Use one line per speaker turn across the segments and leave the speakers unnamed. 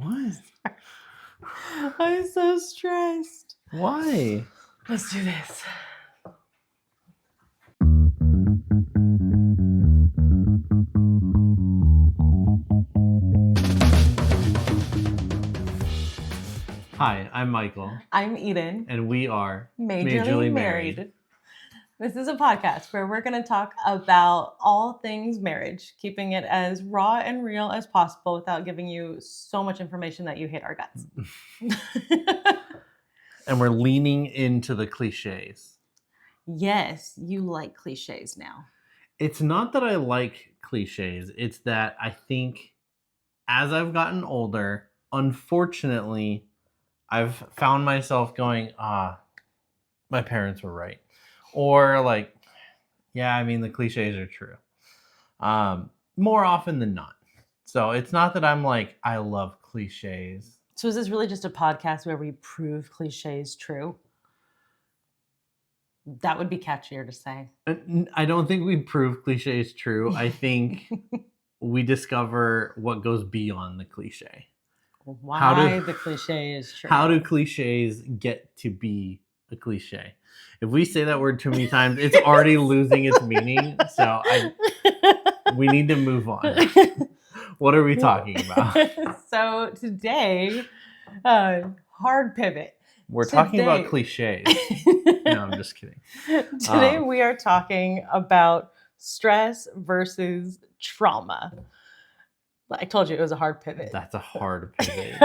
What?
I'm so stressed.
Why?
Let's do this.
Hi, I'm Michael,
I'm Eden.
and we are
Majorly Married. This is a podcast where we're going to talk about all things marriage, keeping it as raw and real as possible without giving you so much information that you hate our guts.
And we're leaning into the cliches.
Yes, you like cliches now.
It's not that I like cliches, it's that I think as I've gotten older, unfortunately, I've found myself going, my parents were right. Or like, yeah, I mean, the cliches are true. More often than not. So it's not that I'm like, I love cliches.
So is this really just a podcast where we prove cliches true? That would be catchier to say.
I don't think we prove cliches true. I think we discover what goes beyond the cliche.
Why the cliche is true.
How do cliches get to be a cliche? If we say that word too many times, it's already losing its meaning. So we need to move on. What are we talking about?
So today, hard pivot.
We're talking about cliches. No, I'm just kidding.
Today we are talking about stress versus trauma. I told you it was a hard pivot.
That's a hard pivot.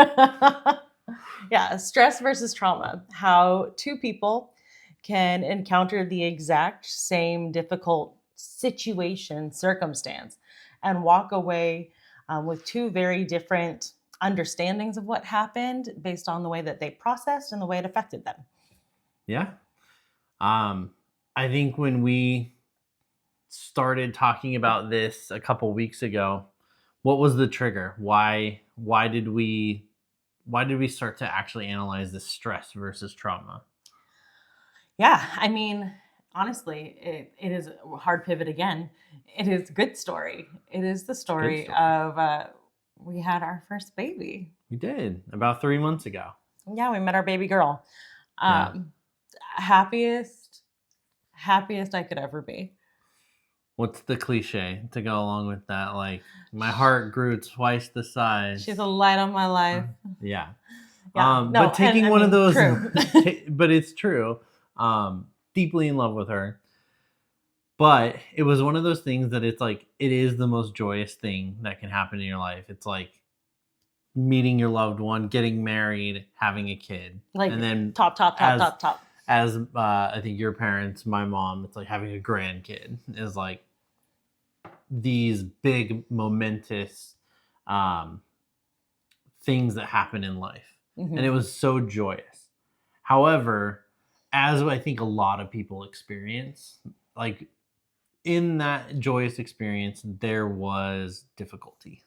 Yeah, stress versus trauma. How two people can encounter the exact same difficult situation, circumstance, and walk away with two very different understandings of what happened based on the way that they processed and the way it affected them.
Yeah. I think when we started talking about this a couple weeks ago, what was the trigger? Why did we start to actually analyze this stress versus trauma?
Yeah, I mean, honestly, it is a hard pivot again. It is a good story. It is the story of we had our first baby.
We did about 3 months ago.
Yeah, we met our baby girl. Happiest I could ever be.
What's the cliche to go along with that? Like, my heart grew twice the size.
She's a light on my life.
Yeah.
Yeah.
But taking one of those, but it's true. Deeply in love with her. But it was one of those things that it's like, it is the most joyous thing that can happen in your life. It's like meeting your loved one, getting married, having a kid.
Like,
and then
top.
As I think your parents, my mom, it's like having a grandkid is like these big momentous things that happen in life.
Mm-hmm.
And it was so joyous. However, as I think a lot of people experience, like in that joyous experience, there was difficulty.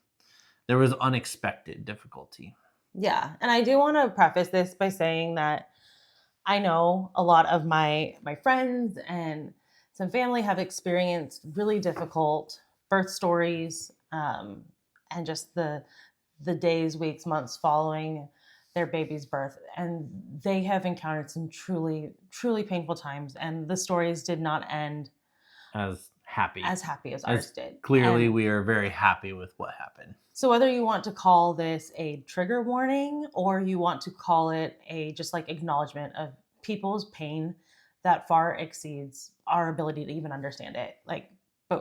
There was unexpected difficulty.
Yeah. And I do want to preface this by saying that I know a lot of my friends and some family have experienced really difficult birth stories, and just the days, weeks, months following their baby's birth. And they have encountered some truly, truly painful times. And the stories did not end
as happy
as ours did.
Clearly, we are very happy with what happened.
So whether you want to call this a trigger warning or you want to call it a just like acknowledgement of people's pain that far exceeds our ability to even understand it, like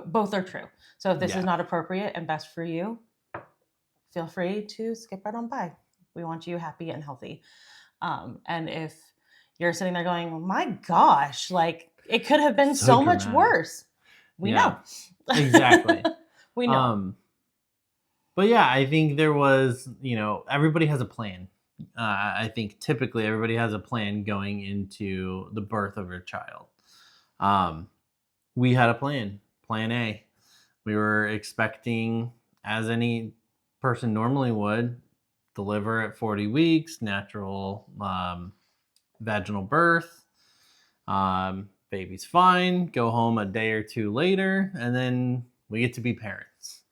both are true. So if this is not appropriate and best for you, feel free to skip right on by. We want you happy and healthy. And if you're sitting there going, my gosh, like it could have been so much worse. We know.
Exactly.
We know.
But yeah, I think there was, everybody has a plan. I think typically everybody has a plan going into the birth of a child. We had a plan A. We were expecting, as any person normally would, deliver at 40 weeks, natural vaginal birth. Baby's fine, go home a day or two later, and then we get to be parents.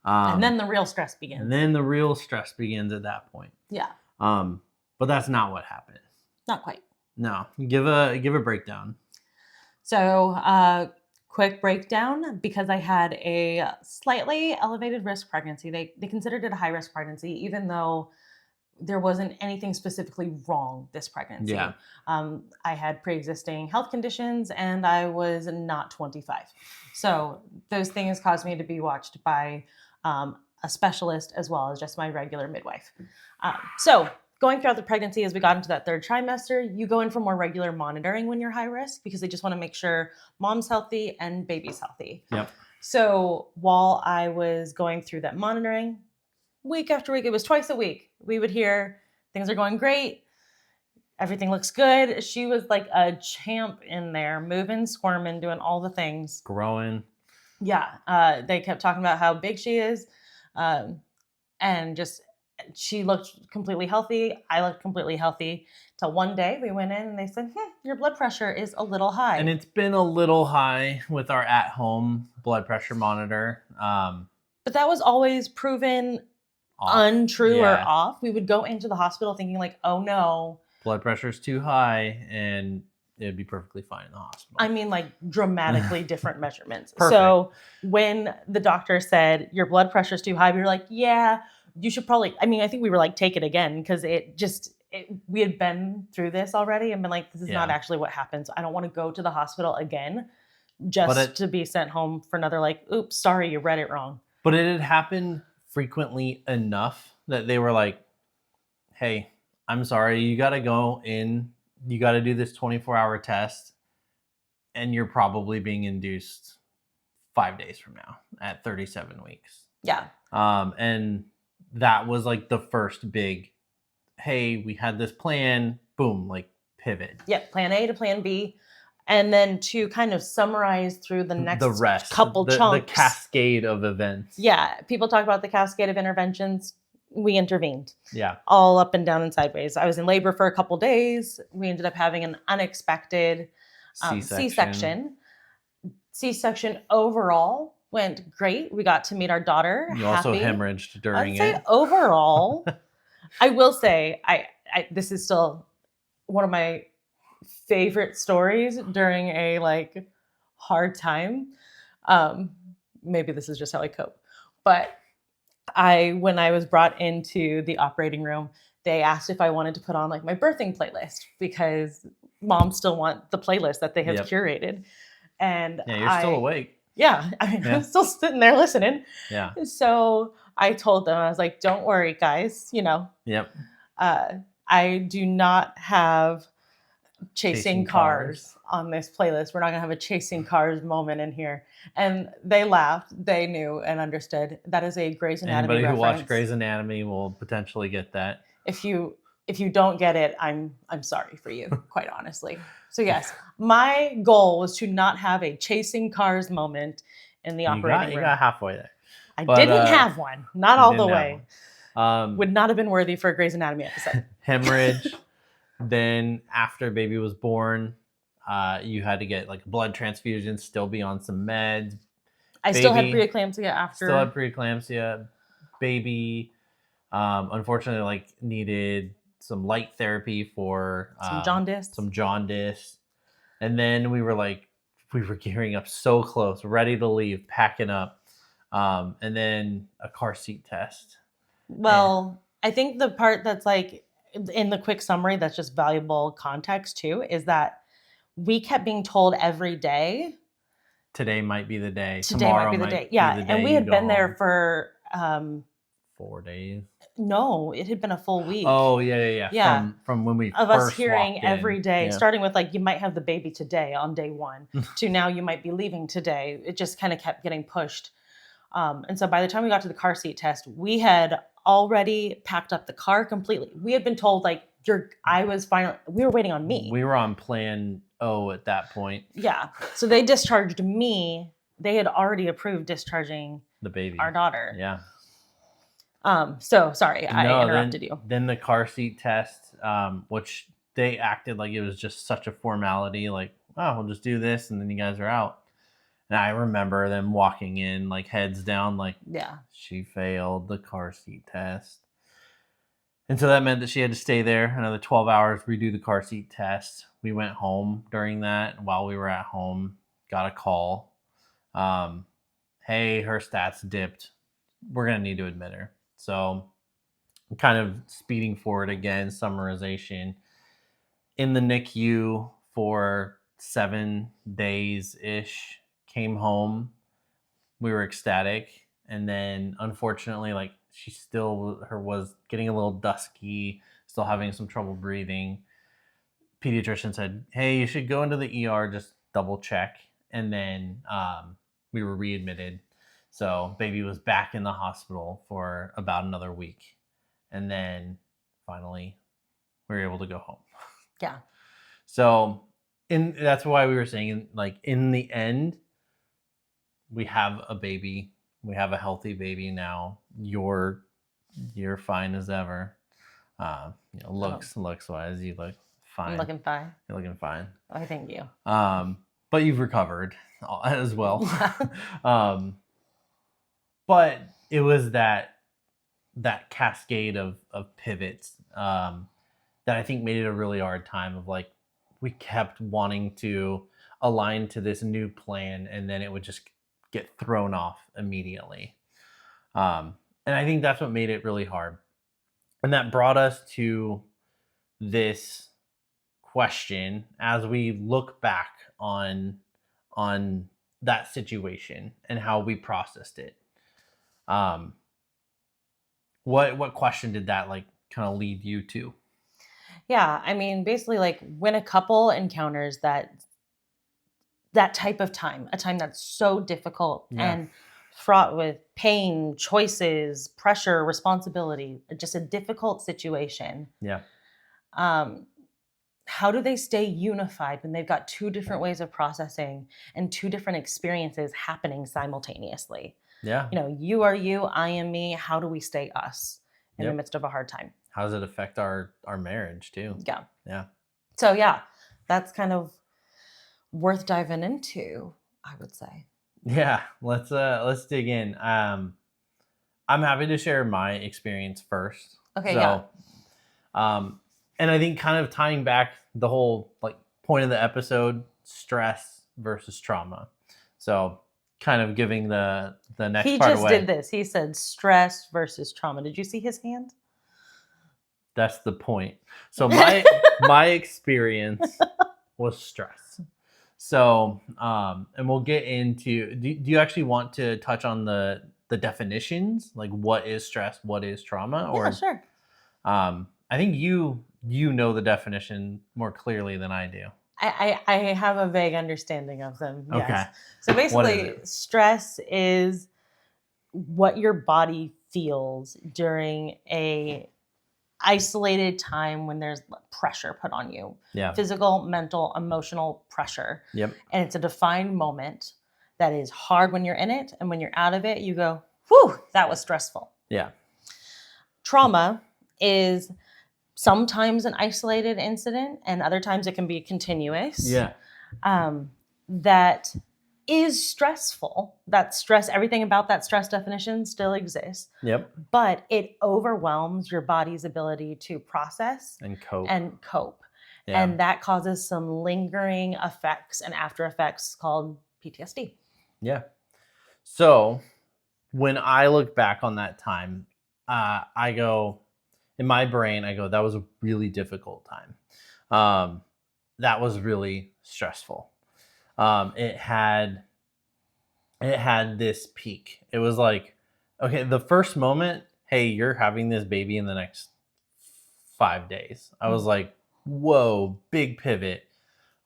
And then the real stress begins.
And then the real stress begins at that point.
Yeah.
But that's not what happened.
Not quite.
No. Give a breakdown.
So, quick breakdown, because I had a slightly elevated risk pregnancy. They considered it a high risk pregnancy, even though there wasn't anything specifically wrong this pregnancy.
Yeah.
I had pre-existing health conditions and I was not 25. So those things caused me to be watched by a specialist as well as just my regular midwife. So going throughout the pregnancy, as we got into that third trimester, you go in for more regular monitoring when you're high risk because they just want to make sure mom's healthy and baby's healthy.
Yep.
So while I was going through that monitoring, week after week, it was twice a week, we would hear things are going great. Everything looks good. She was like a champ in there, moving, squirming, doing all the things.
Growing.
Yeah. They kept talking about how big she is. And just, she looked completely healthy. I looked completely healthy. Till one day we went in and they said, your blood pressure is a little high.
And it's been a little high with our at-home blood pressure monitor.
But that was always proven untrue or off. We would go into the hospital thinking like, oh no,
blood pressure's too high, and it'd be perfectly fine in the hospital.
I mean, like dramatically different measurements.
Perfect.
So when the doctor said your blood pressure's too high, we were like, yeah, you should probably, I mean, I think we were like, take it again, because we had been through this already and been like, this is not actually what happens. I don't want to go to the hospital again just to be sent home for another like, oops, sorry, you read it wrong.
But it had happened frequently enough that they were like, hey, I'm sorry, you got to go in, you got to do this 24-hour test, and you're probably being induced 5 days from now at 37 weeks.
Yeah.
And that was like the first big, hey, we had this plan, boom, like pivot.
Yeah, plan A to plan B. And then to kind of summarize through the next couple chunks.
The cascade of events.
Yeah, people talk about the cascade of interventions. We intervened.
Yeah.
All up and down and sideways. I was in labor for a couple days. We ended up having an unexpected C-section. C-section overall went great. We got to meet our daughter.
You also hemorrhaged during
I'd say overall, I will say, I this is still one of my favorite stories during a like hard time. Maybe this is just how I cope. But when I was brought into the operating room, they asked if I wanted to put on like my birthing playlist because moms still want the playlist that they have curated. And
you're still awake.
Yeah. I mean, I'm still sitting there listening.
Yeah.
So I told them, I was like, don't worry, guys,
Yep.
I do not have chasing cars on this playlist. We're not going to have a chasing cars moment in here. And they laughed. They knew and understood. That is a Grey's Anatomy
Anybody
reference.
who watched Grey's Anatomy will potentially get that.
If you don't get it, I'm sorry for you, quite honestly. So yes, my goal was to not have a chasing cars moment in the operating room.
You got halfway there.
I didn't have one. Not all the way. Would not have been worthy for a Grey's Anatomy episode.
Hemorrhage. Then after baby was born, you had to get like a blood transfusion, still be on some meds.
I still had preeclampsia after.
Still had preeclampsia. Baby, unfortunately, like needed some light therapy for
some jaundice.
And then we were gearing up so close, ready to leave, packing up. And then a car seat test.
Well, I think the part that's like in the quick summary that's just valuable context too is that we kept being told every day,
today might be the day.
Today might be the day. Yeah. And we had been there for
4 days.
No, it had been a full week.
Oh, yeah. From when we
of
first
us hearing
walked
every
in.
day,
Yeah.
starting with like, you might have the baby today on day one to now you might be leaving today. It just kind of kept getting pushed. And so by the time we got to the car seat test, we had already packed up the car completely. We had been told like, we were waiting on me.
We were on plan O at that point.
Yeah. So they discharged me. They had already approved discharging
The baby.
our daughter.
Yeah.
So sorry, I interrupted you.
Then the car seat test, which they acted like it was just such a formality, like, oh, we'll just do this and then you guys are out. And I remember them walking in, like heads down, like
Yeah.
she failed the car seat test. And so that meant that she had to stay there another 12 hours, redo the car seat test. We went home during that. While we were at home, got a call. Um, hey, her stats dipped. We're going to need to admit her. So, kind of speeding forward again, summarization. In the NICU for 7 days ish, came home. We were ecstatic. And then, unfortunately, like she still was getting a little dusky, still having some trouble breathing. Pediatrician said, "Hey, you should go into the ER, just double check." And then we were readmitted. So baby was back in the hospital for about another week, and then finally we were able to go home.
Yeah.
So, that's why we were saying, like, in the end, we have a baby. We have a healthy baby now. You're fine as ever. Looks wise, you look
I'm
fine.
looking fine.
You're looking fine.
I thank you.
But you've recovered as well.
Yeah.
But it was that cascade of pivots that I think made it a really hard time. Of like, we kept wanting to align to this new plan, and then it would just get thrown off immediately. And I think that's what made it really hard. And that brought us to this question as we look back on that situation and how we processed it. Um, what question did that like kind of lead you to?
Yeah. I mean, basically, like when a couple encounters that type of time, a time that's so difficult
Yeah.
and fraught with pain, choices, pressure, responsibility, just a difficult situation.
Yeah.
Um, how do they stay unified when they've got two different ways of processing and two different experiences happening simultaneously?
Yeah.
You are you, I am me. How do we stay us in the
Yep.
midst of a hard time?
How does it affect our marriage too?
Yeah.
Yeah.
So yeah, that's kind of worth diving into, I would say.
Yeah. Let's dig in. I'm happy to share my experience first.
Okay,
So,
yeah.
And I think kind of tying back the whole like point of the episode, stress versus trauma. So kind of giving the next
He
part
just
away.
did this. He said stress versus trauma. Did you see his hand?
That's the point. So my experience was stress. So and we'll get into, do you actually want to touch on the definitions, like what is stress, what is trauma?
Yeah, sure.
I think you know the definition more clearly than I do.
I have a vague understanding of them.
Okay.
Yes. So
What is
basically,
it?
stress is what your body feels during a isolated time when there's pressure put on you.
Yeah.
Physical, mental, emotional pressure.
Yep.
And it's a defined moment that is hard when you're in it. And when you're out of it, you go, whew, that was stressful.
Yeah.
Trauma is sometimes an isolated incident, and other times it can be continuous.
Yeah.
That is stressful. That stress, everything about that stress definition still exists.
Yep.
But it overwhelms your body's ability to process
And cope. Yeah.
And that causes some lingering effects and after effects called PTSD.
Yeah. So when I look back on that time, I go, in my brain, I go, that was a really difficult time. That was really stressful. It had this peak. It was like, okay, the first moment, hey, you're having this baby in the next 5 days. I was like, whoa, big pivot.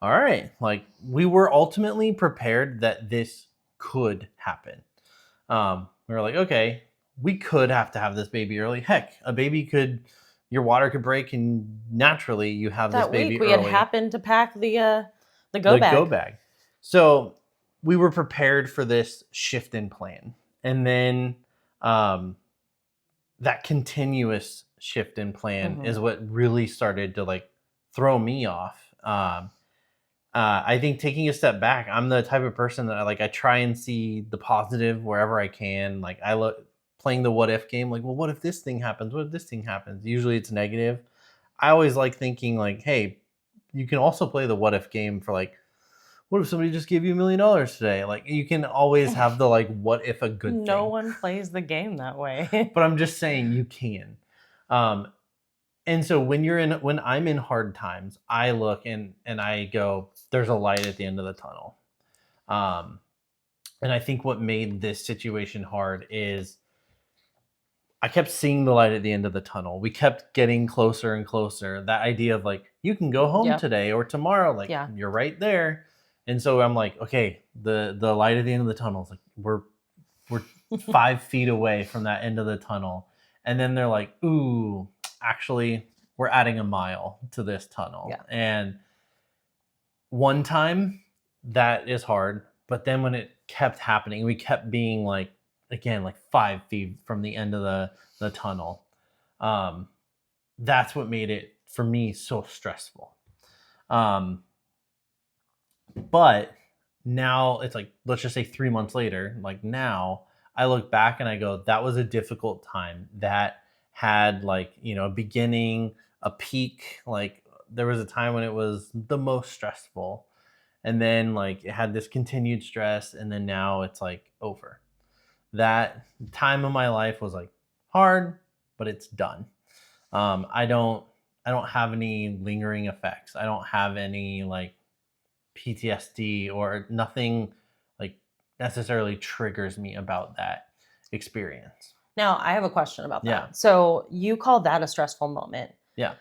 All right. Like, we were ultimately prepared that this could happen. We were like, okay, we could have to have this baby early. Heck, your water could break, and naturally you have
That
this baby
week we
early.
had happened to pack the go bag.
So we were prepared for this shift in plan. And then that continuous shift in plan is what really started to like throw me off. I think taking a step back, I'm the type of person that I try and see the positive wherever I can. Like I look playing the what if game, like, well, what if this thing happens? What if this thing happens? Usually it's negative. I always like thinking like, hey, you can also play the what if game for like, what if somebody just gave you $1 million today? Like you can always have the like, what if a good
No
thing?
one plays the game that way.
But I'm just saying you can. Um, and so when I'm in hard times, I look and I go, there's a light at the end of the tunnel. Um, and I think what made this situation hard is I kept seeing the light at the end of the tunnel. We kept getting closer and closer. That idea of like, you can go home
Yep.
today or tomorrow, like
Yeah.
you're right there. And so I'm like, okay, the light at the end of the tunnel is like we're 5 feet away from that end of the tunnel. And then they're like, ooh, actually, we're adding a mile to this tunnel.
Yeah.
And one time that is hard, but then when it kept happening, we kept being like, again, like 5 feet from the end of the tunnel. Um, that's what made it for me so stressful. Um, but now it's like, let's just say 3 months later, like now I look back and I go, that was a difficult time that had like, a beginning, a peak. Like there was a time when it was the most stressful. And then like it had this continued stress. And then now it's like over. That time of my life was like hard, but it's done. I don't have any lingering effects. I don't have any like PTSD or nothing like necessarily triggers me about that experience.
Now, I have a question about
Yeah.
that. So, you call that a stressful moment.
Yeah.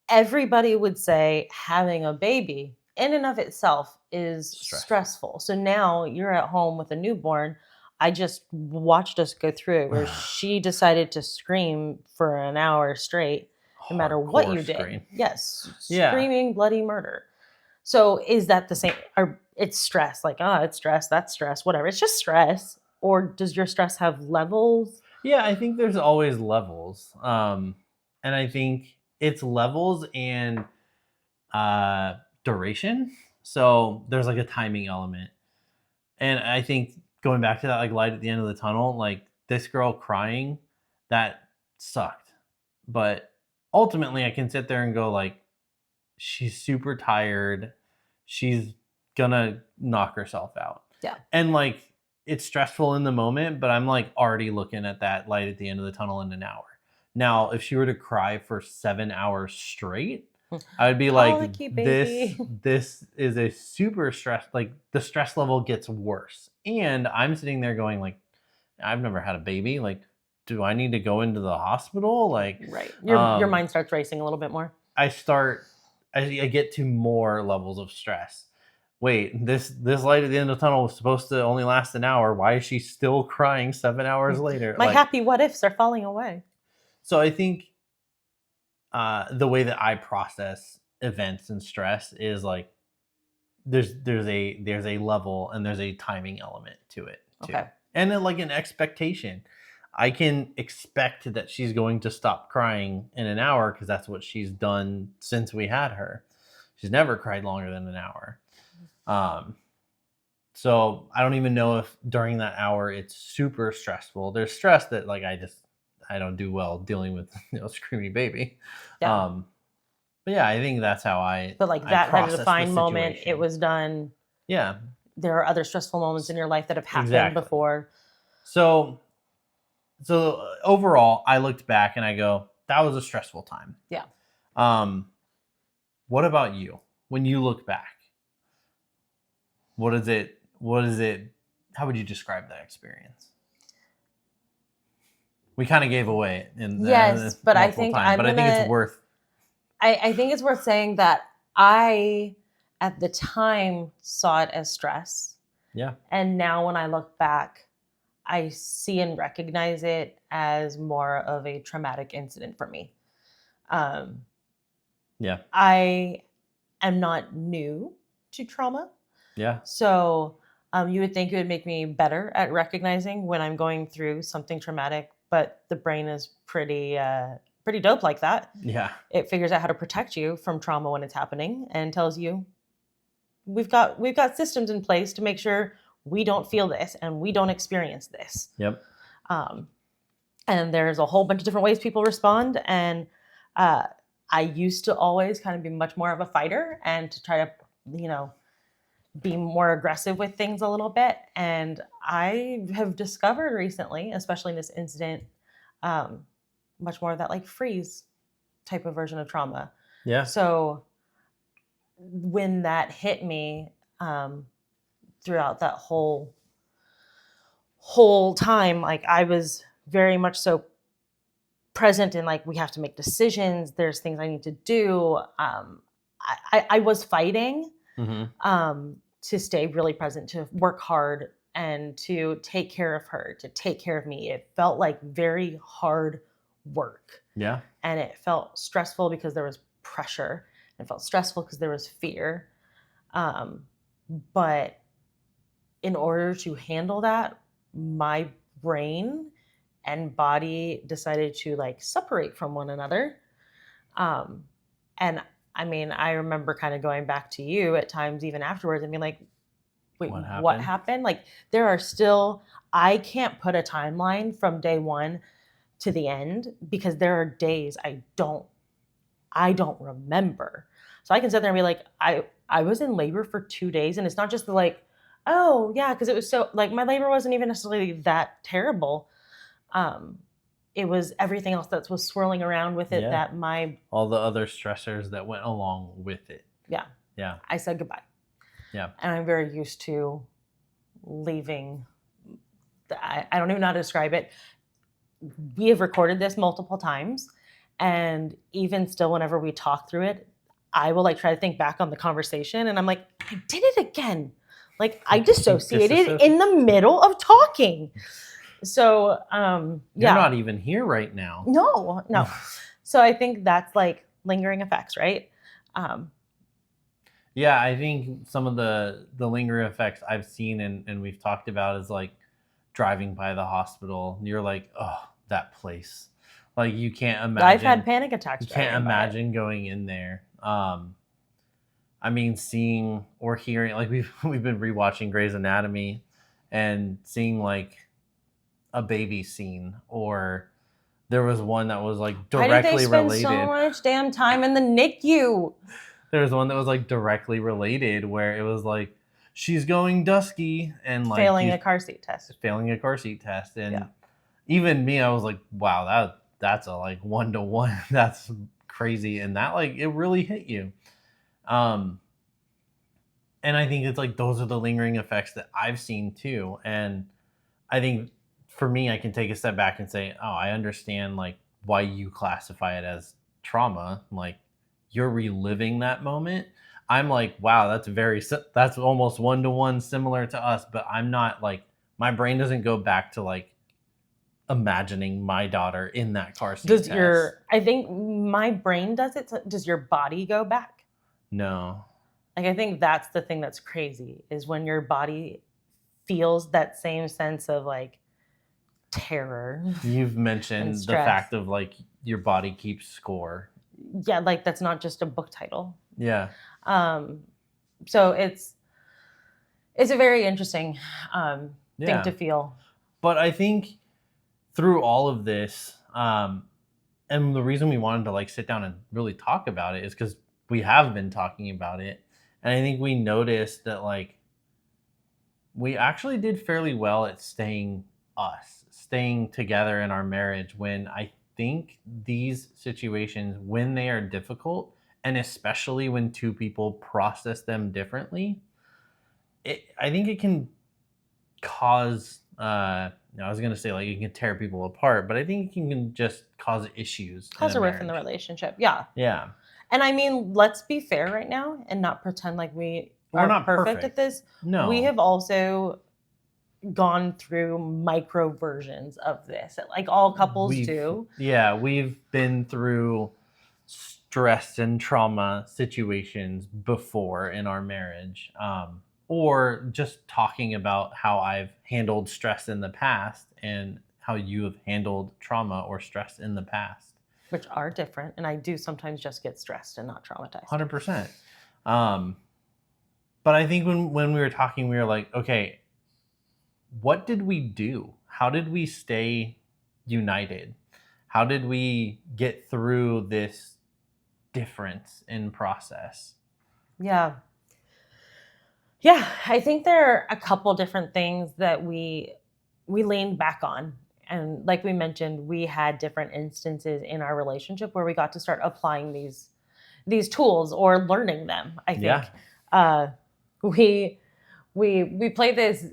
Everybody would say having a baby in and of itself is
Stressful.
stressful. So now you're at home with a newborn. I just watched us go through it where she decided to scream for an hour straight, no matter what
Hardcore
you did.
scream.
Yes,
Yeah.
screaming bloody murder. So is that the same? Or it's stress? Like, it's stress. That's stress. Whatever. It's just stress. Or does your stress have levels?
Yeah, I think there's always levels. And I think it's levels and duration. So there's like a timing element. And I think going back to that like light at the end of the tunnel, like this girl crying, that sucked. But ultimately I can sit there and go like, she's super tired. She's gonna knock herself out.
Yeah.
And like it's stressful in the moment, but I'm like already looking at that light at the end of the tunnel in an hour. Now, if she were to cry for 7 hours straight, I would be like,
Colicky,
this
baby.
this is a super stress. Like the stress level gets worse, and I'm sitting there going like, I've never had a baby. Like, do I need to go into the hospital? Like,
Right. Your
um,
mind starts racing a little bit more.
I get to more levels of stress. Wait, this light at the end of the tunnel was supposed to only last an hour. Why is she still crying 7 hours later?
My
Like,
happy what ifs are falling away.
so I think the way that I process events and stress is like there's a level and there's a timing element to it too,
Okay.
and then like an expectation. I can expect that she's going to stop crying in an hour because that's what she's done since we had her. She's never cried longer than an hour. Um, so I don't even know if during that hour it's super stressful. There's stress that like I don't do well dealing with screaming baby.
Yeah.
Um, but yeah, I think that's how
But like
I
that had a
process the
defined moment. It
situation.
was done.
Yeah,
There are other stressful moments in your life that have happened
exactly.
before.
So overall, I looked back and I go, that was a stressful time.
Yeah.
What about you? When you look back, what is it? What is it? How would you describe that experience? We kind of gave away in
Yes, but I
multiple
think
times, but I think it's worth.
I think it's worth saying that I at the time saw it as stress.
Yeah.
And now when I look back, I see and recognize it as more of a traumatic incident for me. Um,
Yeah.
I am not new to trauma.
Yeah.
So you would think it would make me better at recognizing when I'm going through something traumatic, but the brain is pretty dope like that.
Yeah.
It figures out how to protect you from trauma when it's happening and tells you, we've got systems in place to make sure we don't feel this and we don't experience this.
Yep.
Um, and there's a whole bunch of different ways people respond. And uh, I used to always kind of be much more of a fighter and to try to, you know, be more aggressive with things a little bit. And I have discovered recently, especially in this incident, um, much more of that like freeze type of version of trauma.
Yeah.
So when that hit me, throughout that whole time, like I was very much so present in like we have to make decisions. There's things I need to do. I was fighting to stay really present, to work hard, and to take care of her, to take care of me. It felt like very hard work.
Yeah.
And it felt stressful because there was pressure. It felt stressful because there was fear. But in order to handle that, my brain and body decided to like separate from one another. And I mean, I remember kind of going back to you at times, even afterwards, and being like, wait, what happened? Like, there are still, I can't put a timeline from day one to the end because there are days I don't remember. So I can sit there and be like, I was in labor for 2 days, and it's not just the like, oh yeah, because it was so like my labor wasn't even necessarily that terrible. It was everything else that was swirling around with it, that
all the other stressors that went along with it.
Yeah. I said goodbye.
Yeah.
And I'm very used to leaving. I don't even know how to describe it. We have recorded this multiple times, and even still, whenever we talk through it, I will like try to think back on the conversation, and I'm like, I did it again. Like I dissociated in the middle of talking. So
you're not even here right now.
No. So I think that's like lingering effects, right?
Yeah, I think some of the lingering effects I've seen and we've talked about is like driving by the hospital. And you're like, oh, that place. Like you can't imagine.
I've had panic attacks.
You can't imagine going in there. I mean, seeing or hearing, like we've been rewatching Grey's Anatomy and seeing like a baby scene, or there was one that was like directly related. Why did they spend
so much damn time in the NICU?
There was one that was like directly related where it was like she's going dusky and like
failing a car seat test.
And even me, I was like, wow, that's a like 1-to-1. That's crazy. And that like it really hit you. And I think it's like those are the lingering effects that I've seen too. And I think for me, I can take a step back and say, oh, I understand like why you classify it as trauma. Like you're reliving that moment. I'm like, wow, that's almost 1-to-1 similar to us, but I'm not like, my brain doesn't go back to like imagining my daughter in that car seat.
I think my brain does it. Does your body go back?
No.
Like, I think that's the thing that's crazy is when your body feels that same sense of like terror.
You've mentioned the fact of like your body keeps score.
Yeah, like that's not just a book title.
Yeah.
So it's a very interesting thing to feel.
But I think through all of this, and the reason we wanted to like sit down and really talk about it is because we have been talking about it. And I think we noticed that like we actually did fairly well at staying together in our marriage when I think these situations, when they are difficult, and especially when two people process them differently, I think it can cause, I was going to say like it can tear people apart, but I think it can just cause issues.
Cause a rift in the relationship. Yeah.
Yeah.
And I mean, let's be fair right now and not pretend like we're not perfect at this.
No.
We have also gone through micro versions of this, like all couples do.
Yeah, we've been through stress and trauma situations before in our marriage, or just talking about how I've handled stress in the past and how you have handled trauma or stress in the past,
which are different. And I do sometimes just get stressed and not traumatized.
100%. But I think when we were talking, we were like, okay, what did we do? How did we stay united? How did we get through this difference in process?
Yeah. Yeah, I think there are a couple different things that we leaned back on. And like we mentioned, we had different instances in our relationship where we got to start applying these tools or learning them, I think.
Yeah.
Uh we we play this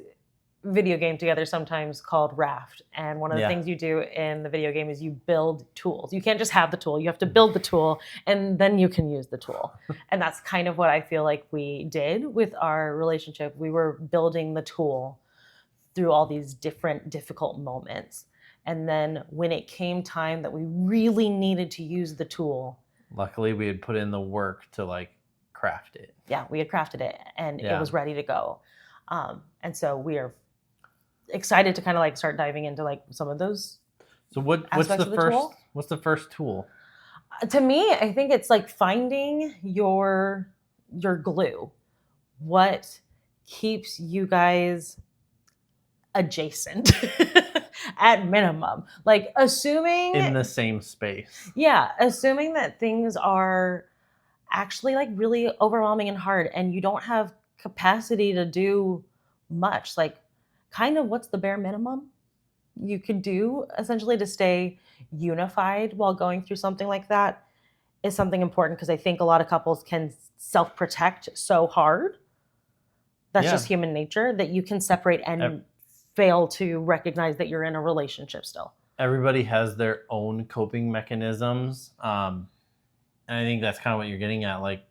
video game together sometimes called Raft. And one of the
Yeah.
things you do in the video game is you build tools. You can't just have the tool, you have to build the tool and then you can use the tool. And that's kind of what I feel like we did with our relationship. We were building the tool through all these different difficult moments. And then when it came time that we really needed to use the tool,
Luckily, we had put in the work to like craft it.
yeah, we had crafted it and it
Yeah.
was ready to go. And so we are excited to kind of like start diving into like some of those.
So what's
Aspects
the
of the
first
tool?
what's the first tool?
To me, I think it's like finding your glue. What keeps you guys adjacent at minimum? Like assuming
In the same space.
yeah, assuming that things are actually like really overwhelming and hard and you don't have capacity to do much. Like kind of what's the bare minimum you could do essentially to stay unified while going through something like that is something important because I think a lot of couples can self protect so hard. That's
Yeah.
just human nature that you can separate and
Ev-
fail to recognize that you're in a relationship still.
Everybody has their own coping mechanisms. And I think that's kind of what you're getting at. Like,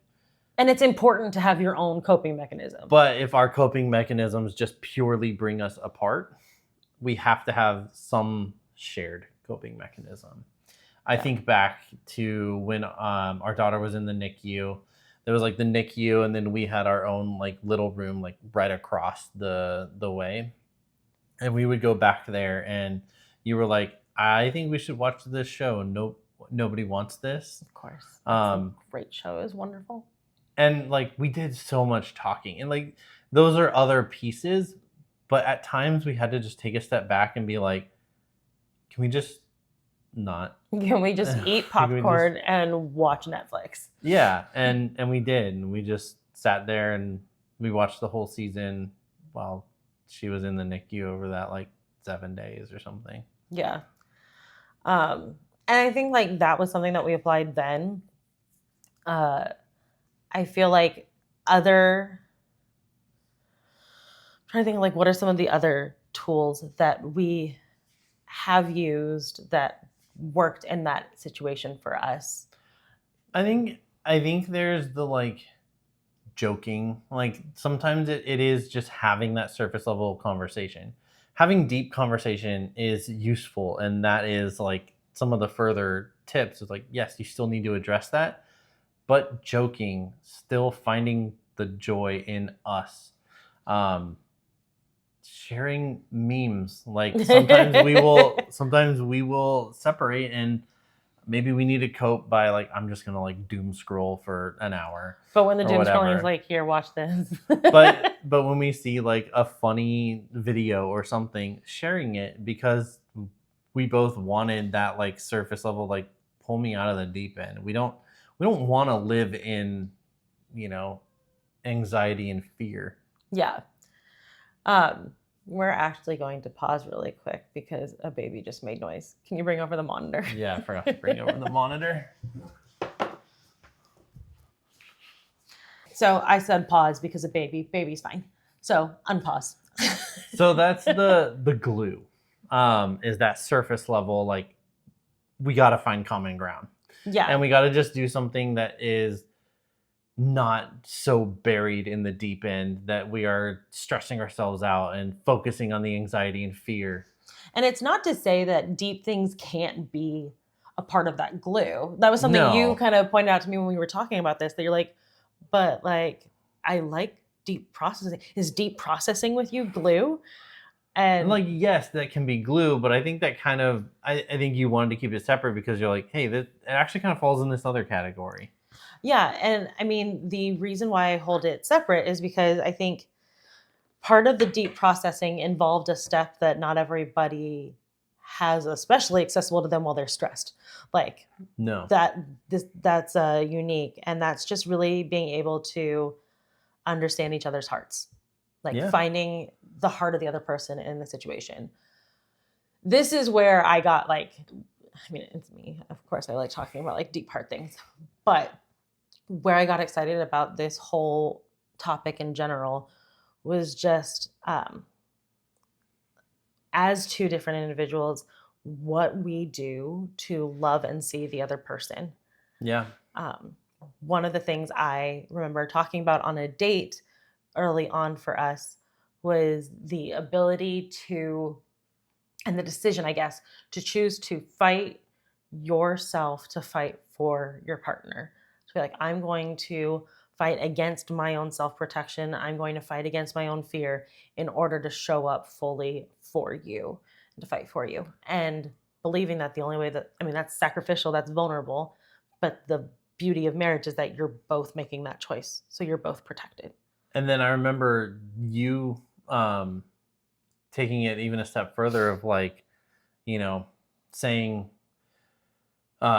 And it's important to have your own coping mechanism.
but if our coping mechanisms just purely bring us apart, we have to have some shared coping mechanism. I
Yeah.
think back to when our daughter was in the NICU. There was like the NICU, and then we had our own like little room like right across the way, and we would go back there, and you were like, "I think we should watch this show." No, nobody wants this.
Of course. It's
Um,
a great show. It was wonderful.
and like we did so much talking, and like those are other pieces, but at times we had to just take a step back and be like, "Can we just not?"
Can we just eat
Can we just-
popcorn and watch Netflix?
Yeah, and we did, and we just sat there and we watched the whole season while she was in the NICU over that like 7 days or something.
Yeah. And I think like that was something that we applied then. Uh, I feel like other trying to think like what are some of the other tools that we have used that worked in that situation for us.
I think there's the like joking. Like sometimes it is just having that surface level conversation. Having deep conversation is useful, and that is like some of the further tips is like, yes, you still need to address that, but joking, still finding the joy in us. Um, Sharing memes. Like sometimes we will separate, and maybe we need to cope by like I'm just gonna like doom scroll for an hour.
But when the
Or
doom scrolling
whatever.
is like, here, watch this.
But when we see like a funny video or something, sharing it because we both wanted that like surface level, like pull me out of the deep end. We don't want to live in, you know, anxiety and fear.
Yeah. We're actually going to pause really quick because a baby just made noise. Can you bring over the monitor?
Yeah, I forgot to bring over the monitor.
So I said pause because a baby's fine. So unpause.
So that's the glue. Is that surface level, like we gotta find common ground.
Yeah.
And we gotta just do something that is not so buried in the deep end that we are stressing ourselves out and focusing on the anxiety and fear.
And it's not to say that deep things can't be a part of that glue. That was something you
No.
kind of pointed out to me when we were talking about this, that you're like, but like, I like deep processing. Is deep processing with you glue?
And
And
like, yes, that can be glue, but I think that kind of, I think you wanted to keep it separate because you're like, hey, that it actually kind of falls in this other category.
Yeah, and I mean, the reason why I hold it separate is because I think part of the deep processing involved a step that not everybody has, especially accessible to them while they're stressed. Like
No.
that's unique, and that's just really being able to understand each other's hearts, like
Yeah.
finding the heart of the other person in the situation. This is where I got like, I mean, it's me. Of course, I like talking about like deep heart things, but where I got excited about this whole topic in general was just as two different individuals, what we do to love and see the other person.
Yeah.
Um, One of the things I remember talking about on a date early on for us was the ability to, and the decision, I guess, to choose to fight yourself to fight for your partner. To be like, I'm going to fight against my own self protection. I'm going to fight against my own fear in order to show up fully for you and to fight for you. And believing that the only way that, I mean, that's sacrificial, that's vulnerable. But the beauty of marriage is that you're both making that choice. So you're both protected.
And then I remember you taking it even a step further of like, you know, saying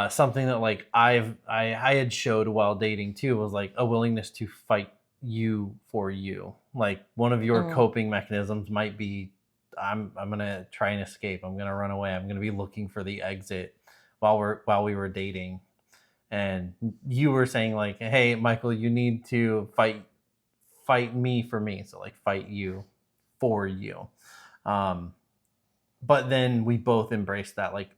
something that like I had showed while dating too was like a willingness to fight you for you. Like one of your
Mm,
coping mechanisms might be I'm gonna try and escape. I'm gonna run away. I'm gonna be looking for the exit while we were dating. And you were saying like, hey Michael, you need to fight me for me. So like fight you for you. Um but then we both embrace that like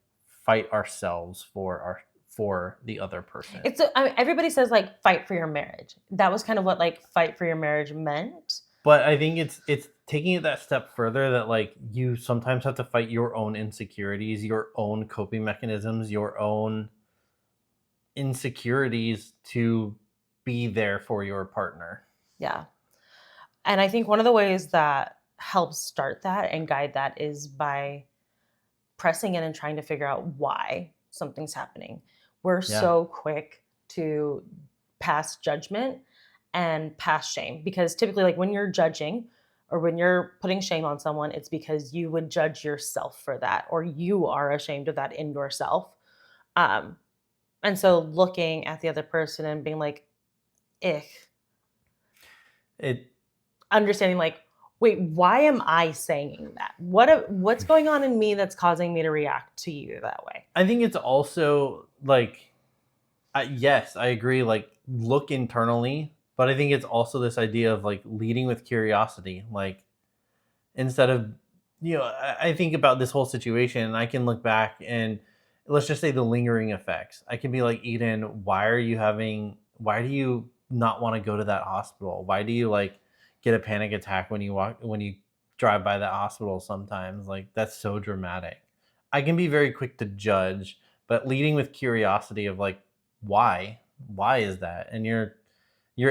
fight ourselves for the other person.
I mean, everybody says like fight for your marriage. That was kind of what like fight for your marriage meant.
But I think it's taking it that step further that like you sometimes have to fight your own insecurities, your own coping mechanisms, your own insecurities to be there for your partner.
Yeah. And I think one of the ways that helps start that and guide that is by pressing in and trying to figure out why something's happening. We're
Yeah.
so quick to pass judgment and pass shame because typically, like when you're judging or when you're putting shame on someone, it's because you would judge yourself for that or you are ashamed of that in yourself. Um, and so looking at the other person and being like, "Ich,"
It
understanding like, wait, why am I saying that? What's going on in me that's causing me to react to you that way?
I think it's also like yes, I agree like look internally, but I think it's also this idea of like leading with curiosity. Like instead of I think about this whole situation and I can look back and let's just say the lingering effects. I can be like, Eden, why do you not want to go to that hospital? Why do you like get a panic attack when you drive by that hospital sometimes? Like that's so dramatic. I can be very quick to judge, but leading with curiosity of like why is that? And your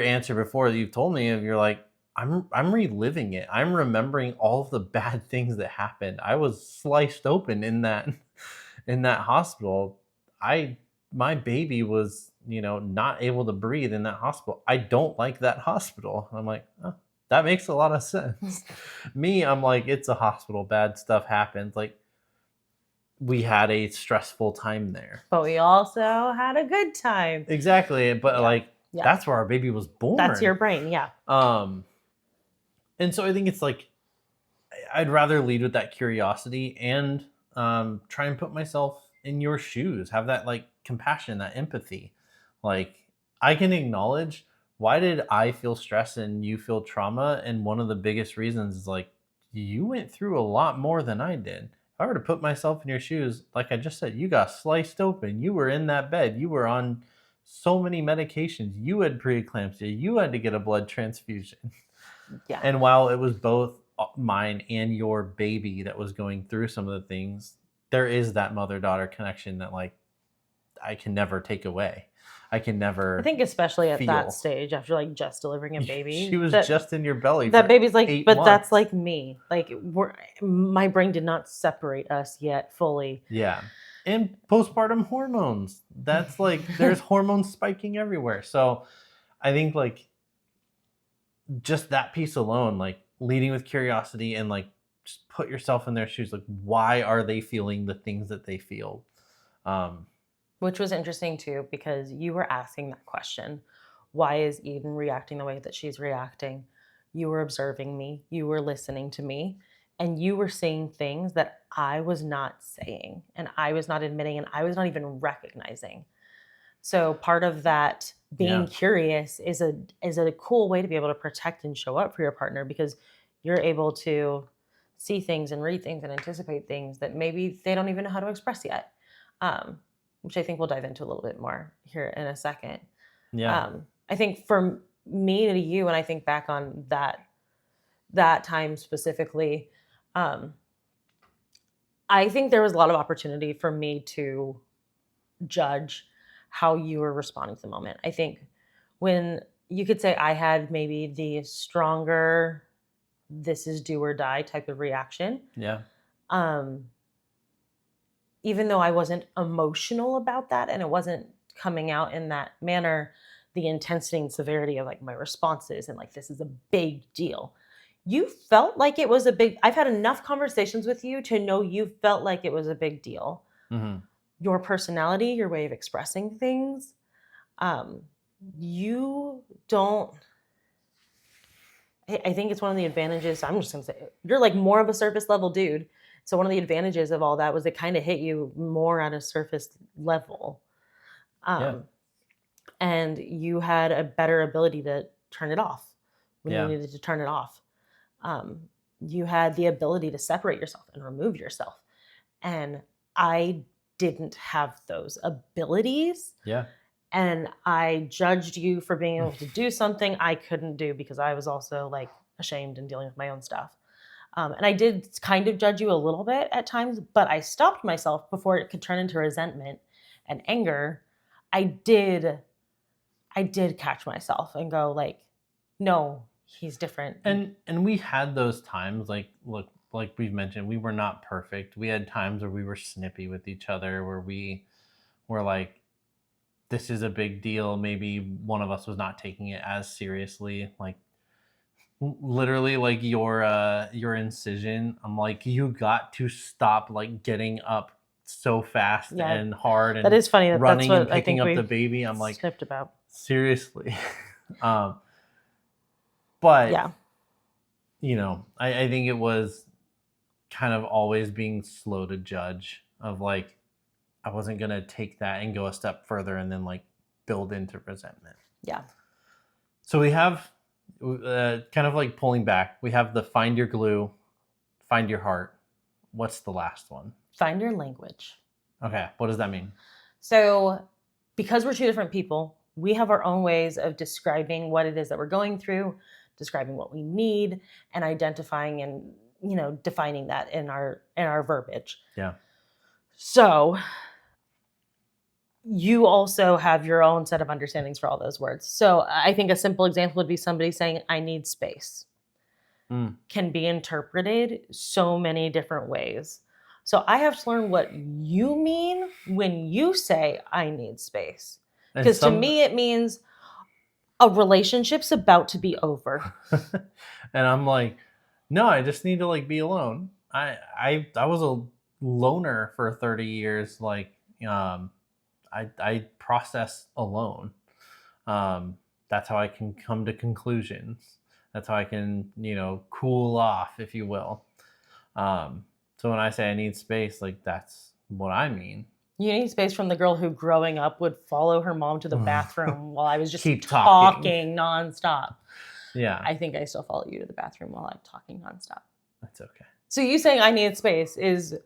answer before that you've told me of you're like I'm reliving it. I'm remembering all of the bad things that happened. I was sliced open in that in that hospital. I my baby was, not able to breathe in that hospital. I don't like that hospital. I'm like, oh, that makes a lot of sense. Me, I'm like, it's a hospital. Bad stuff happens. Like we had a stressful time there.
But we also had a good time.
Exactly. But
Yeah.
like
Yeah.
that's where our baby was born.
That's your brain. Yeah.
And so I think it's like I'd rather lead with that curiosity and try and put myself in your shoes, have that like compassion, that empathy. Like I can acknowledge why did I feel stress and you feel trauma? And one of the biggest reasons is like you went through a lot more than I did. If I were to put myself in your shoes, like I just said, you got sliced open. You were in that bed. You were on so many medications. You had preeclampsia. You had to get a blood transfusion.
Yeah.
And while it was both mine and your baby that was going through some of the things, there is that mother daughter connection that like I can never take away. I can
I
never
think especially at that
feel.
stage after like just delivering a baby,
She was
that
just in your belly.
that
For
baby's like,
8
but that's
months.
like me. Like my brain did not separate us yet fully.
Yeah. And postpartum hormones. That's like there's hormones spiking everywhere. So I think like just that piece alone, like leading with curiosity and like just put yourself in their shoes. Like, why are they feeling the things that they feel? Um,
Which was interesting too, because you were asking that question. Why is Eden reacting the way that she's reacting? You were observing me, you were listening to me, and you were saying things that I was not saying, and I was not admitting, and I was not even recognizing. So part of that being
yeah,
curious is a cool way to be able to protect and show up for your partner because you're able to see things and read things and anticipate things that maybe they don't even know how to express yet. Which I think we'll dive into a little bit more here in a second.
yeah,
I think for me to you, and I think back on that time specifically, um, I think there was a lot of opportunity for me to judge how you were responding to the moment. I think when you could say I had maybe the stronger, this is do or die type of reaction,
yeah,
um, even though I wasn't emotional about that and it wasn't coming out in that manner, the intensity and severity of like my responses and like this is a big deal. You felt like it was a big I've had enough conversations with you to know you felt like it was a big deal.
hmm
Your personality, your way of expressing things, um, you don't I think it's one of the advantages. I'm just gonna say you're like more of a surface level dude. So one of the advantages of all that was it kind of hit you more at a surface level.
yeah,
Um, and you had a better ability to turn it off when you
yeah,
needed to turn it off. Um, you had the ability to separate yourself and remove yourself. And I didn't have those abilities.
yeah,
And I judged you for being able to do something I couldn't do because I was also like ashamed and dealing with my own stuff. And I did kind of judge you a little bit at times, but I stopped myself before it could turn into resentment and anger. I did, I did catch myself and go like, no, he's different.
and we had those times. Like, look, like we've mentioned, we were not perfect. We had times where we were snippy with each other, where we were like, this is a big deal. Maybe one of us was not taking it as seriously. Like literally like your incision, I'm like, you got to stop like getting up so fast
Yeah,
and hard
that
and
is funny that that's
running and
what I
picking
think
up the
we
baby. I'm like,
snipped about.
seriously. um but
Yeah.
I think it was kind of always being slow to judge of like I wasn't gonna take that and go a step further and then like build into resentment.
Yeah.
So we have kind of like pulling back. We have the find your glue, find your heart. What's the last one?
Find your language.
Okay, what does that mean?
So, because we're two different people, we have our own ways of describing what it is that we're going through, describing what we need, and identifying and defining that in our verbiage.
Yeah.
So, you also have your own set of understandings for all those words. So, I think a simple example would be somebody saying, "I need space."
Mm.
Can be interpreted so many different ways. So I have to learn what you mean when you say I need space.
And
Because to
some
me, it means a relationship's about to be over.
and I'm like, no, I just need to like be alone. I was a loner for 30 years. Like, um, I process alone. Um, that's how I can come to conclusions. That's how I can, cool off, if you will. So when I say I need space, like that's what I mean.
You need space from the girl who growing up would follow her mom to the bathroom while I was just
Keep talking.
talking nonstop.
Yeah,
I think I still follow you to the bathroom while I'm talking nonstop.
that's okay.
So you saying I need space is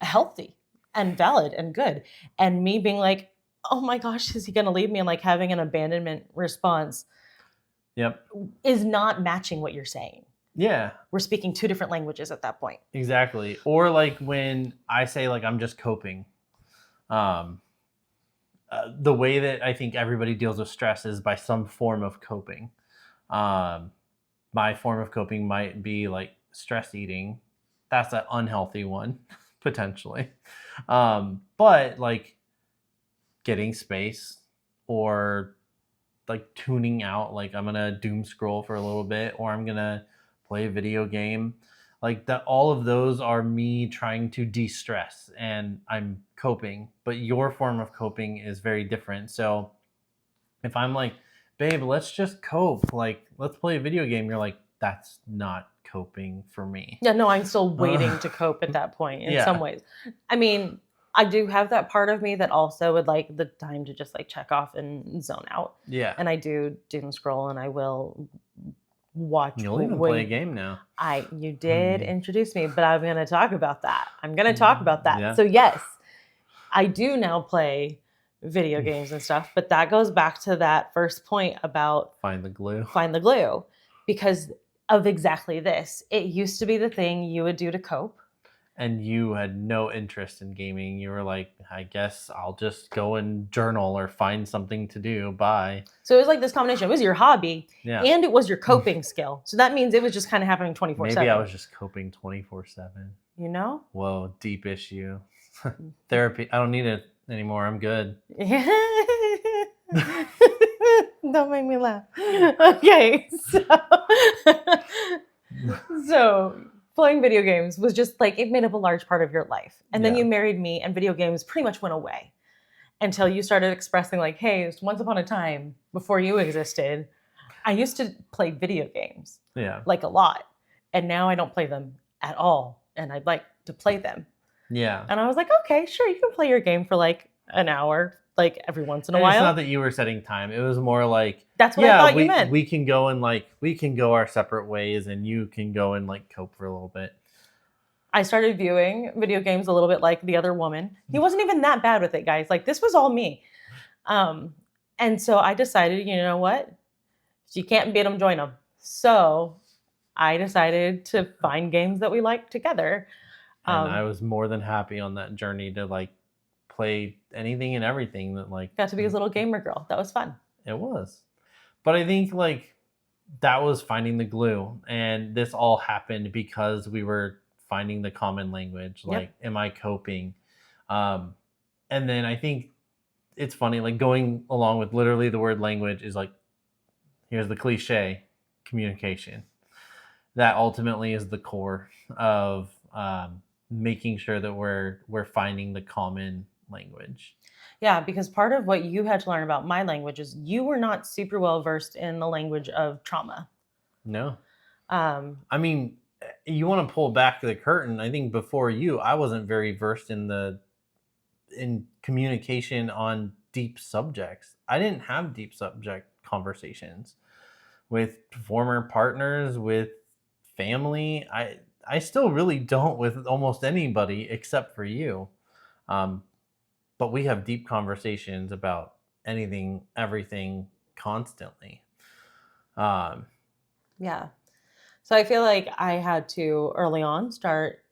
healthy and valid and good. And me being like, oh my gosh, is he going to leave me? And like having an abandonment response
Yep.
is not matching what you're saying.
Yeah,
We're speaking two different languages at that point.
exactly. Or like when I say like I'm just coping. Um, the way that I think everybody deals with stress is by some form of coping. Um, my form of coping might be like stress eating. That's an unhealthy one, potentially. But like getting space or like tuning out, like I'm gonna doom scroll for a little bit or I'm gonna play a video game. Like that, all of those are me trying to de-stress and I'm coping. But your form of coping is very different. So if I'm like, babe, let's just cope, like let's play a video game, you're like, that's not coping for me.
Yeah, no, I'm still
Uh,
waiting to cope at that point in some
yeah,
ways. I mean, I do have that part of me that also would like the time to just like check off and zone out.
yeah.
And I do doom scroll and I will watch
You'll even play a
when
game now.
you did introduce me, but I'm going to talk about that. I'm going to talk about that.
Yeah.
So yes, I do now play video games and stuff, but that goes back to that first point about
Find the glue.
find the glue because of exactly this. It used to be the thing you would do to cope.
And you had no interest in gaming. You were like, I guess I'll just go and journal or find something to do. Bye.
So it was like this combination. It was your hobby
Yeah.
and it was your coping skill. So that means it was just kind of happening 24/7.
Maybe I was just coping 24/7.
You know?
Whoa, deep issue. Therapy. I don't need it anymore. I'm good.
Don't make me laugh. Okay. So playing video games was just like it made up a large part of your life. And then
Yeah.
you married me and video games pretty much went away until you started expressing like, hey, once upon a time before you existed, I used to play video games
Yeah.
like a lot. And now I don't play them at all. And I'd like to play them.
Yeah.
And I was like, okay, sure, you can play your game for like an hour, like every once in a
And
while.
it's not that you were setting time. It was more like,
That's what I
yeah,
thought
we,
you meant.
we can go and like, we can go our separate ways and you can go and like cope for a little bit.
I started viewing video games a little bit like the other woman. He wasn't even that bad with it, guys. Like this was all me. And so I decided, you know what? If you can't beat them, join them. So I decided to find games that we like together.
And I was more than happy on that journey to like play anything and everything that like
Got to be his little gamer girl. That was fun.
it was. But I think like that was finding the glue. And this all happened because we were finding the common language.
Yep.
Like, am I coping? And then I think it's funny, like going along with literally the word language is like, here's the cliche, communication. That ultimately is the core of making sure that we're finding the common language.
Yeah, because part of what you had to learn about my language is you were not super well versed in the language of trauma.
No.
Um,
I mean, you want to pull back the curtain. I think before you, I wasn't very versed in communication on deep subjects. I didn't have deep subject conversations with former partners, with family. I still really don't with almost anybody except for you. But we have deep conversations about anything, everything, constantly.
yeah. So I feel like I had to early on start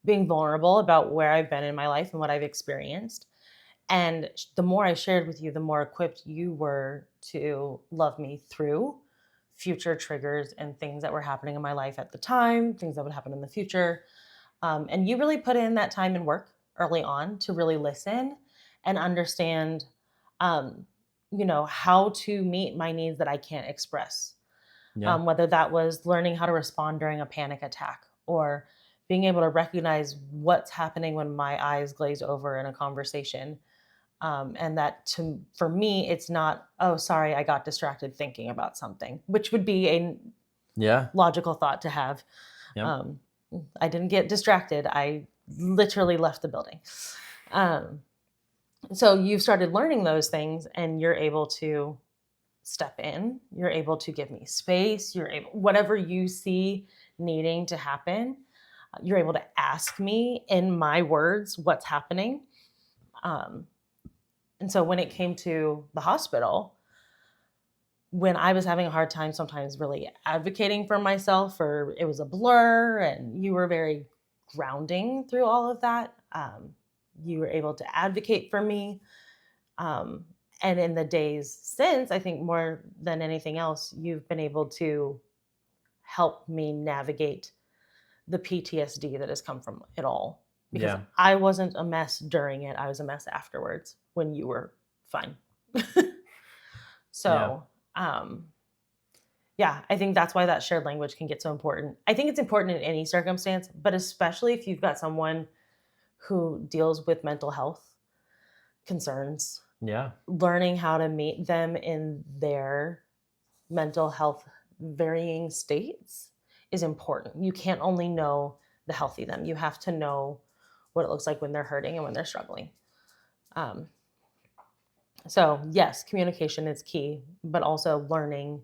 being vulnerable about where I've been in my life and what I've experienced. And the more I shared with you, the more equipped you were to love me through future triggers and things that were happening in my life at the time, things that would happen in the future. And you really put in that time and work early on to really listen and understand, um, how to meet my needs that I can't express.
Yeah.
Whether that was learning how to respond during a panic attack or being able to recognize what's happening when my eyes glaze over in a conversation. And that for me, it's not, oh, sorry, I got distracted thinking about something, which would be a
Yeah.
logical thought to have.
Yep.
I didn't get distracted. I literally left the building. So you've started learning those things and you're able to step in. You're able to give me space. You're able, whatever you see needing to happen, you're able to ask me in my words what's happening. And so when it came to the hospital, when I was having a hard time sometimes really advocating for myself, or it was a blur, and you were very grounding through all of that, you were able to advocate for me. And in the days since, I think more than anything else, you've been able to help me navigate the PTSD that has come from it all. because
Yeah.
I wasn't a mess during it. I was a mess afterwards when you were fine.
Yeah.
So, yeah, I think that's why that shared language can get so important. I think it's important in any circumstance, but especially if you've got someone who deals with mental health concerns,
Yeah.
learning how to meet them in their mental health varying states is important. You can't only know the healthy them, you have to know what it looks like when they're hurting and when they're struggling. Um, so, yes, communication is key, but also learning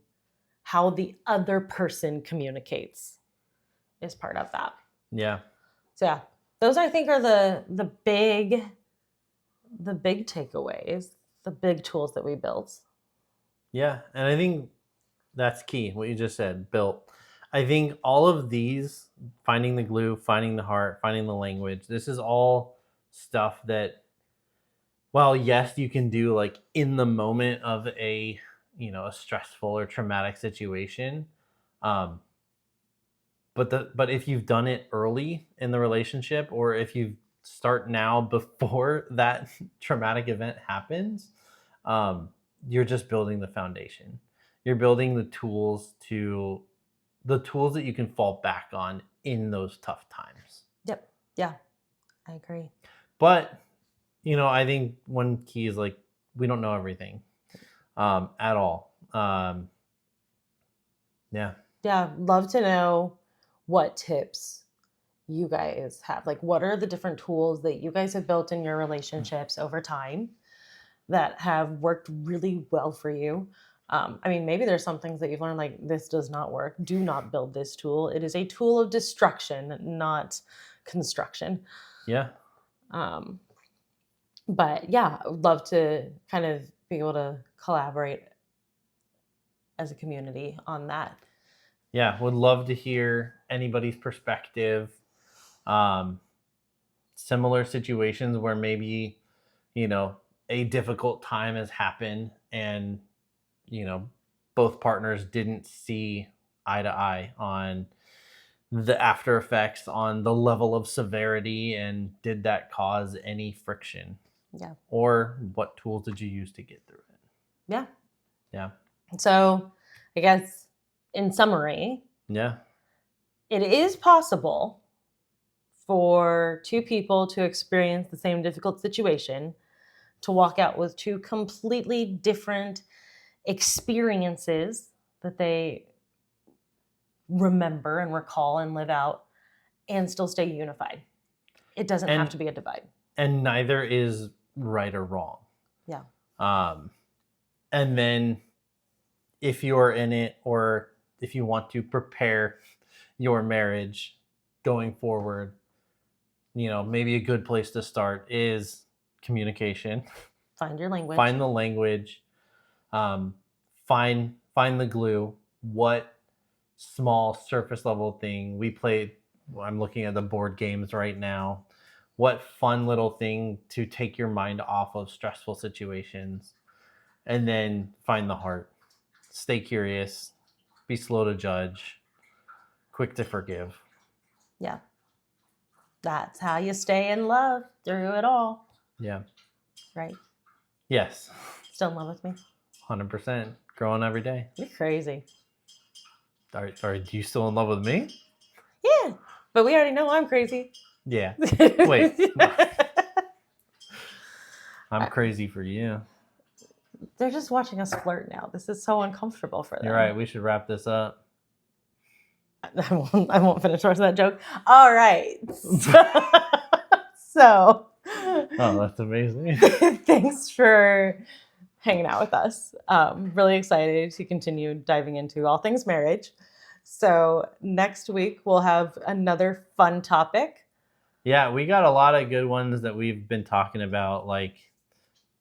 how the other person communicates is part of that.
Yeah.
So, yeah, those I think are the big takeaways, the big tools that we built.
Yeah. And I think that's key, what you just said, built. I think all of these, finding the glue, finding the heart, finding the language, this is all stuff that, well, yes, you can do like in the moment of a, a stressful or traumatic situation. Um, but if you've done it early in the relationship, or if you start now before that traumatic event happens, um, you're just building the foundation. You're building the tools that you can fall back on in those tough times.
Yep. Yeah, I agree.
But I think one key is like we don't know everything at all. Yeah.
Yeah, love to know what tips you guys have. Like, what are the different tools that you guys have built in your relationships over time that have worked really well for you? I mean, maybe there's some things that you've learned like this does not work. Do not build this tool. It is a tool of destruction, not construction.
Yeah.
Um, but yeah, I would love to kind of be able to collaborate as a community on that.
Yeah. Would love to hear anybody's perspective. Um, Similar situations where maybe, you know, a difficult time has happened and, you know, both partners didn't see eye to eye on the after effects, on the level of severity, and did that cause any friction?
Yeah.
Or what tools did you use to get through it?
Yeah.
Yeah.
So, I guess in summary,
Yeah.
it is possible for two people to experience the same difficult situation, to walk out with two completely different experiences that they remember and recall and live out, and still stay unified. It doesn't have
And
to be a divide.
and neither is right or wrong.
Yeah.
Um and then if you're in it, or if you want to prepare your marriage going forward, maybe a good place to start is communication.
Find your language.
Find the language. um, find the glue. What small surface level thing we played? I'm looking at the board games right now. What fun little thing to take your mind off of stressful situations, and then find the heart. Stay curious, be slow to judge, quick to forgive.
Yeah. That's how you stay in love through it all.
Yeah.
Right?
Yes.
Still in love with me?
100%. Growing every day.
You're crazy.
Are you still in love with me?
Yeah. But we already know I'm crazy.
Yeah. Wait. I'm crazy for you.
They're just watching us flirt now. This is so uncomfortable for them.
You're right. We should wrap this up.
I won't finish the rest of that joke. All right. So
Oh, that's amazing.
thanks for hanging out with us. Really excited to continue diving into all things marriage. So next week we'll have another fun topic.
Yeah, we got a lot of good ones that we've been talking about, like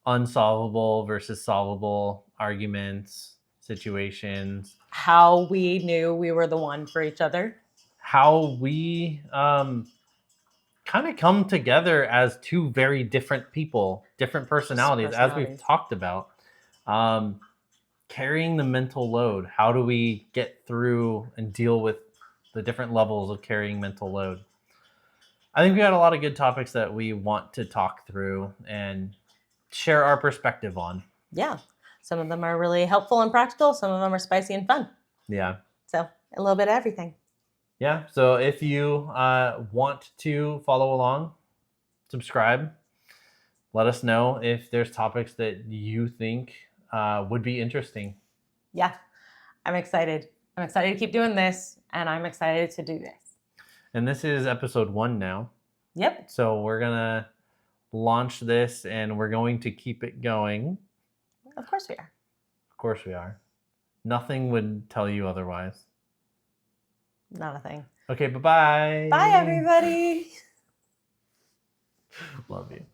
unsolvable versus solvable arguments, situations,
How we knew we were the one for each other.
how we kind of come together as two very different people, different personalities, as we've talked about. Carrying the mental load. How do we get through and deal with the different levels of carrying mental load? I think we had a lot of good topics that we want to talk through and share our perspective on.
Yeah. Some of them are really helpful and practical. Some of them are spicy and fun.
Yeah.
So a little bit of everything.
Yeah. So if you want to follow along, subscribe. Let us know if there's topics that you think would be interesting.
Yeah. I'm excited. I'm excited to keep doing this, and I'm excited to do this.
And this is episode 1 now.
Yep.
So we're going to launch this and we're going to keep it going.
Of course we are.
Of course we are. Nothing would tell you otherwise.
Not a thing.
Okay, bye-bye.
Bye, everybody.
Love you.